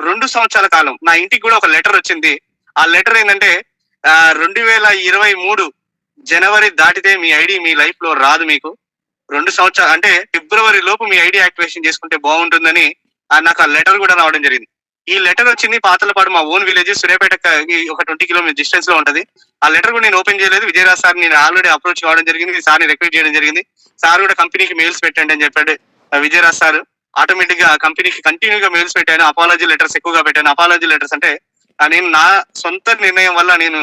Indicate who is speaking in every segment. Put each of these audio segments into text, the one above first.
Speaker 1: 2 సంవత్సరాల కాలం నా ఇంటికి కూడా ఒక లెటర్ వచ్చింది. ఆ లెటర్ ఏంటంటే 2023 జనవరి దాటితే మీ ఐడి మీ లైఫ్ లో రాదు మీకు. 2 సంవత్సరాలు అంటే ఫిబ్రవరి లోపు మీ ఐడి యాక్టివేషన్ చేసుకుంటే బాగుంటుందని నాకు ఆ లెటర్ కూడా రావడం జరిగింది. ఈ లెటర్ వచ్చింది పాతలపాడు, మా ఓన్ విలేజ్, సూర్యాపేటకి ఒక 20 కిలోమీటర్ డిస్టెన్స్ లో ఉంటది. ఆ లెటర్ కూడా నేను ఓపెన్ చేయలేదు. విజయరాజ్ సార్ నేను ఆల్రెడీ అప్రోచ్ కావడం జరిగింది. సార్ని రిక్వెస్ట్ చేయడం జరిగింది. సార్ కూడా కంపెనీకి మెయిల్స్ పెట్టండి అని చెప్పాడు విజయరాజ్ సార్. ఆటోమేటిక్ గా కంపెనీకి కంటిన్యూగా మెయిల్స్ పెట్టాను. అపాలజీ లెటర్స్ ఎక్కువగా పెట్టాను. అపాలజీ లెటర్స్ అంటే నేను నా సొంత నిర్ణయం వల్ల నేను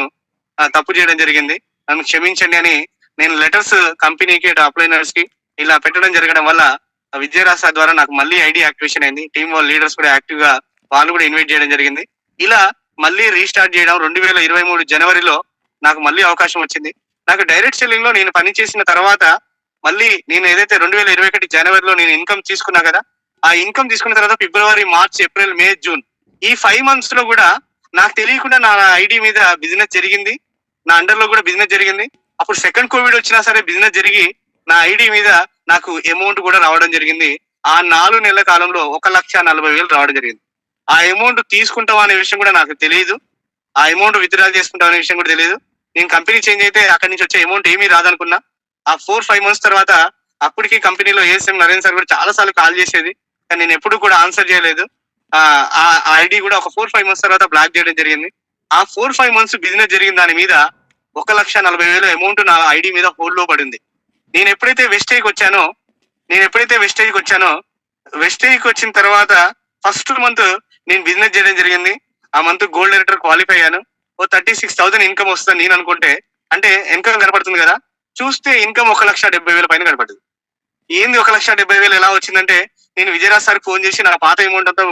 Speaker 1: తప్పు చేయడం జరిగింది, నన్ను క్షమించండి అని నేను లెటర్స్ కంపెనీకి, అప్లైనర్స్ కి ఇలా పెట్టడం జరగడం వల్ల విజయరాజ్ సార్ ద్వారా నాకు మళ్ళీ ఐడి యాక్టివేషన్ అయింది. టీమ్ వాళ్ళ లీడర్స్ కూడా యాక్టివ్ గా వాళ్ళు కూడా ఇన్వైట్ చేయడం జరిగింది. ఇలా మళ్ళీ రీస్టార్ట్ చేయడం 2023 జనవరిలో నాకు మళ్ళీ అవకాశం వచ్చింది. నాకు డైరెక్ట్ సెల్లింగ్ లో నేను పని చేసిన తర్వాత మళ్ళీ నేను ఏదైతే 2021 జనవరిలో నేను ఇన్కమ్ తీసుకున్నా కదా, ఆ ఇన్కమ్ తీసుకున్న తర్వాత ఫిబ్రవరి, మార్చ్, ఏప్రిల్, మే, జూన్ ఈ 5 months లో కూడా నాకు తెలియకుండా నా ఐడి మీద బిజినెస్ జరిగింది. నా అండర్ లో కూడా బిజినెస్ జరిగింది. అప్పుడు సెకండ్ కోవిడ్ వచ్చినా సరే బిజినెస్ జరిగి నా ఐడి మీద నాకు అమౌంట్ కూడా రావడం జరిగింది. ఆ 4 నెలల కాలంలో 1,40,000 రావడం జరిగింది. ఆ అమౌంట్ తీసుకుంటాం అనే విషయం కూడా నాకు తెలియదు. ఆ అమౌంట్ విత్డ్రా చేసుకుంటాం అనే విషయం కూడా తెలియదు. నేను కంపెనీ చేంజ్ అయితే అక్కడి నుంచి వచ్చే అమౌంట్ ఏమీ రాదనుకున్నా. ఆ 4-5 months తర్వాత అప్పటికి కంపెనీలో ఏఎస్ఎం నరేన్ సార్ కూడా చాలా సార్లు కాల్ చేసేది, కానీ నేను ఎప్పుడు కూడా ఆన్సర్ చేయలేదు. ఆ ఐడి కూడా ఒక 4-5 months తర్వాత బ్లాక్ చేయడం జరిగింది. ఆ 4-5 months బిజినెస్ జరిగిన దాని మీద 1,40,000 అమౌంట్ నా ఐడి మీద హోల్డ్ లో పడింది. నేను ఎప్పుడైతే వెస్టేజ్కి వచ్చానో వెస్టేజ్కి వచ్చిన తర్వాత ఫస్ట్ మంత్ నేను బిజినెస్ చేయడం జరిగింది. ఆ మంత్ గోల్డ్ డైరెక్టర్ క్వాలిఫై అయ్యాను. 36,000 ఇన్కమ్ వస్తుంది నేను అనుకుంటే, అంటే ఇన్కమ్ కనపడుతుంది కదా, చూస్తే ఇన్కమ్ 1,70,000 పైన కనపడుతుంది. ఏంది 1,70,000 ఎలా వచ్చిందంటే, నేను విజయరాజ్ సార్ ఫోన్ చేసి నా పాత అమౌంట్ అంతా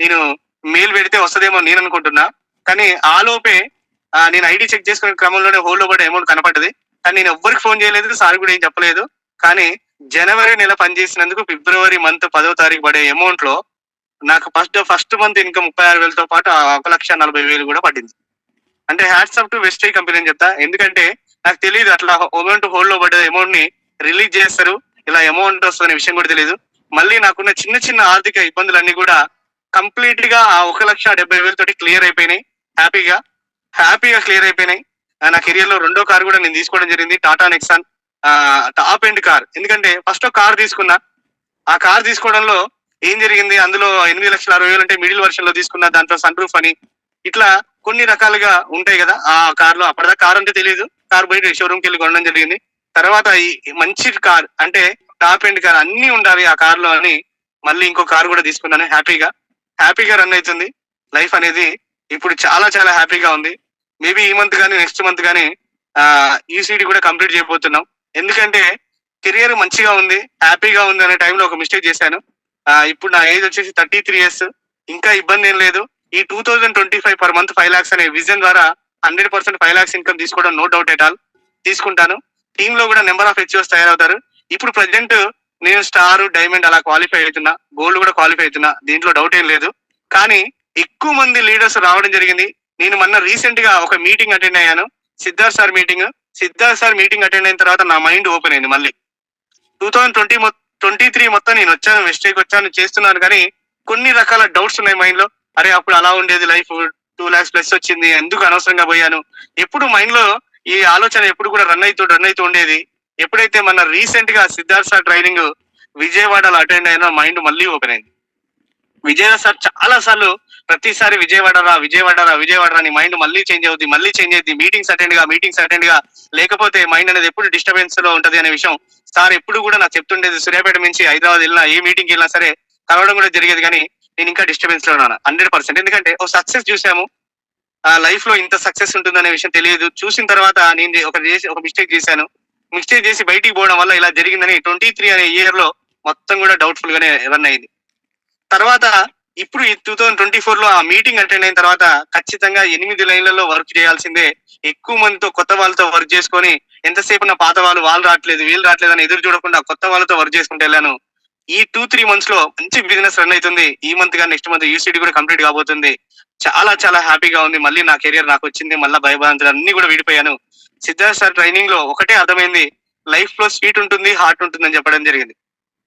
Speaker 1: నేను మెయిల్ పెడితే వస్తుందేమో నేను అనుకుంటున్నా. కానీ ఆ లోపే నేను ఐడి చెక్ చేసుకునే క్రమంలోనే హోల్డ్ లో పడే అమౌంట్ కనపడ్డది. కానీ నేను ఎవ్వరికి ఫోన్ చేయలేదు, సార్ కూడా ఏం చెప్పలేదు. కానీ జనవరి నెల పనిచేసినందుకు ఫిబ్రవరి మంత్ 10వ తారీఖు పడే అమౌంట్ లో నాకు ఫస్ట్ మంత్ ఇన్కమ్ 36,000తో పాటు 1,40,000 కూడా పడింది. అంటే hats off to wastage company అని చెప్తా. ఎందుకంటే నాకు తెలియదు అట్లా అమౌంట్ హోల్డ్ లో పడ్డ అమౌంట్ ని రిలీజ్ చేస్తారు, ఇలా అమౌంట్ వస్తుందనే విషయం కూడా తెలియదు. మళ్ళీ నాకున్న చిన్న చిన్న ఆర్థిక ఇబ్బందులన్నీ కూడా కంప్లీట్ గా ఆ 1,70,000 తోటి క్లియర్ అయిపోయినాయి. హ్యాపీగా క్లియర్ అయిపోయినాయి. నా కెరియర్ లో రెండో కార్ కూడా నేను తీసుకోవడం జరిగింది, Tata Nexon top end car. ఎందుకంటే ఫస్ట్ కార్ తీసుకున్నా, ఆ కార్ తీసుకోవడంలో ఏం జరిగింది, అందులో 8,60,000 అంటే మిడిల్ వర్షన్ లో తీసుకున్నా, దాంట్లో సన్ రూఫ్ అని ఇట్లా కొన్ని రకాలుగా ఉంటాయి కదా. ఆ కార్ లో అప్పటిదాకా కార్ అంటే తెలియదు, కార్ బయట షోరూమ్ కి వెళ్ళి కొనడం జరిగింది. తర్వాత ఈ మంచి కార్ అంటే టాప్ ఎండ్ కార్ అన్ని ఉండాలి ఆ కార్ లో అని మళ్ళీ ఇంకో కార్ కూడా తీసుకున్నాను. హ్యాపీగా రన్ అవుతుంది లైఫ్ అనేది. ఇప్పుడు చాలా చాలా హ్యాపీగా ఉంది. మేబీ ఈ మంత్ కానీ నెక్స్ట్ మంత్ కానీ యూసీడీ కూడా కంప్లీట్ చేయబోతున్నాం. ఎందుకంటే కెరియర్ మంచిగా ఉంది, హ్యాపీగా ఉంది అనే టైంలో ఒక మిస్టేక్ చేశాను. ఇప్పుడు నా ఏజ్ వచ్చేసి 33 years. ఇంకా ఇబ్బంది ఏం లేదు. ఈ 2025 per month 5 lakhs అనే విజన్ ద్వారా 100% 5 lakhs ఇన్కమ్ తీసుకోవడం నో డౌట్ ఎట్ ఆల్ తీసుకుంటాను. టీమ్ లో కూడా నెంబర్ ఆఫ్ హెచ్ఓస్ తయారవుతారు. ఇప్పుడు ప్రజెంట్ నేను స్టార్, డైమండ్ అలా క్వాలిఫై అవుతున్నా, గోల్డ్ కూడా క్వాలిఫై అవుతున్నా, దీంట్లో డౌట్ ఏం లేదు. కానీ ఎక్కువ మంది లీడర్స్ రావడం జరిగింది. నేను మొన్న రీసెంట్ గా ఒక మీటింగ్ అటెండ్ అయ్యాను, సిద్ధార్థ్ సార్ మీటింగ్ అటెండ్ అయిన తర్వాత నా మైండ్ ఓపెన్ అయింది. మళ్ళీ 2023 మొత్తం నేను వచ్చాను, వెస్టేజ్కి వచ్చాను, చేస్తున్నాను, కానీ కొన్ని రకాల డౌట్స్ ఉన్నాయి మైండ్ లో. అరే అప్పుడు అలా ఉండేది లైఫ్, 2 lakhs ప్లస్ వచ్చింది, ఎందుకు అనవసరంగా పోయాను, ఎప్పుడు మైండ్ లో ఈ ఆలోచన ఎప్పుడు కూడా రన్ అవుతూ ఉండేది. ఎప్పుడైతే మన రీసెంట్ గా సిద్ధార్థ్ సార్ ట్రైనింగ్ విజయవాడలో అటెండ్ అయినా మైండ్ మళ్ళీ ఓపెన్ అయింది. విజయరాజ్ సార్ చాలా సార్లు ప్రతిసారి విజయవాడ అని మైండ్ మళ్ళీ చేంజ్ అవుద్ది. మీటింగ్స్ అటెండ్ గా లేకపోతే మైండ్ అనేది ఎప్పుడు డిస్టర్బెన్స్ లో ఉంటది అనే విషయం సార్ ఎప్పుడు కూడా నాకు చెప్తుండేది. సూర్యాపేట నుంచి హైదరాబాద్ వెళ్ళినా, ఏ మీటింగ్ వెళ్ళినా సరే కలవడం కూడా జరిగేది. కానీ నేను ఇంకా డిస్టర్బెన్స్ లో ఉన్నాను 100%. ఎందుకంటే ఒక సక్సెస్ చూసాము, ఆ లైఫ్ లో ఇంత సక్సెస్ ఉంటుందనే విషయం తెలియదు. చూసిన తర్వాత నేను ఒక మిస్టేక్ చేసి బయటికి పోవడం వల్ల ఇలా జరిగిందని 23 అనే ఇయర్ లో మొత్తం కూడా డౌట్ఫుల్ గానే రన్ అయింది. తర్వాత ఇప్పుడు ఈ 2024 లో ఆ మీటింగ్ అటెండ్ అయిన తర్వాత ఖచ్చితంగా 8 లైన్లలో వర్క్ చేయాల్సిందే. ఎక్కువ మందితో, కొత్త వాళ్ళతో వర్క్ చేసుకొని ఎంతసేపు నా పాత వాళ్ళు వీళ్ళు రావట్లేదు అని ఎదురు చూడకుండా కొత్త వాళ్ళతో వర్క్ చేసుకుంటూ వెళ్ళాను. ఈ 2-3 months లో మంచి బిజినెస్ రన్ అవుతుంది. ఈ మంత్ కానీ నెక్స్ట్ మంత్ యూసీడీ కూడా కంప్లీట్ కాబోతుంది. చాలా చాలా హ్యాపీగా ఉంది. మళ్ళీ నా కెరియర్ నాకు వచ్చింది, మళ్ళీ భయభ్రాంతులు అన్ని కూడా విడిపోయాను. సిద్ధార్థ్ సార్ ట్రైనింగ్ లో ఒకటే అర్థమైంది, లైఫ్ లో స్వీట్ ఉంటుంది, హార్ట్ ఉంటుంది అని చెప్పడం జరిగింది.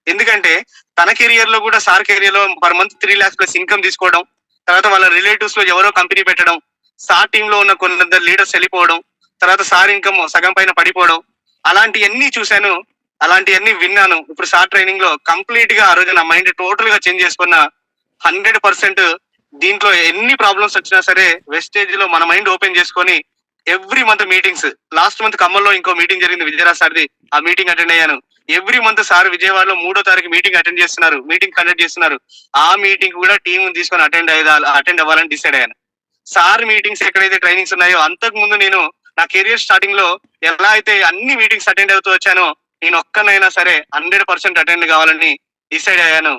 Speaker 1: ఎందుకంటే తన కెరియర్ లో కూడా, సార్ కెరియర్ లో per month 3 lakhs plus income తీసుకోవడం, తర్వాత వాళ్ళ రిలేటివ్స్ లో ఎవరో కంపెనీ పెట్టడం, సార్ టీమ్ లో ఉన్న కొందరు లీడర్స్ వెళ్ళిపోవడం, తర్వాత సార్ ఇన్కమ్ సగం పైన పడిపోవడం, అలాంటివన్నీ చూశాను, అలాంటివన్నీ విన్నాను. ఇప్పుడు సార్ ట్రైనింగ్ లో కంప్లీట్ గా ఆ రోజు నా మైండ్ టోటల్ గా చేంజ్ చేసుకున్న. 100% దీంట్లో ఎన్ని ప్రాబ్లమ్స్ వచ్చినా సరే వెస్టేజ్ లో మన మైండ్ ఓపెన్ చేసుకొని every month meetings. Last month ఖమ్మంలో ఇంకో మీటింగ్ జరిగింది విజయరాజ్ సార్ది, ఆ మీటింగ్ అటెండ్ అయ్యాను. ఎవ్రీ మంత్ సార్ విజయవాడలో 3వ తారీఖు మీటింగ్ అటెండ్ చేస్తున్నారు, మీటింగ్ కండక్ట్ చేస్తున్నారు. ఆ మీటింగ్ కూడా టీం తీసుకొని అటెండ్ అవ్వాలని డిసైడ్ అయ్యాను. సార్ మీటింగ్స్ ఎక్కడైతే ట్రైనింగ్స్ ఉన్నాయో అంతకు ముందు నేను నా కెరియర్ స్టార్టింగ్ లో ఎలా అయితే అన్ని మీటింగ్స్ అటెండ్ అవుతూ వచ్చానో, నేను ఒక్కనైనా సరే 100% అటెండ్ కావాలని డిసైడ్ అయ్యాను.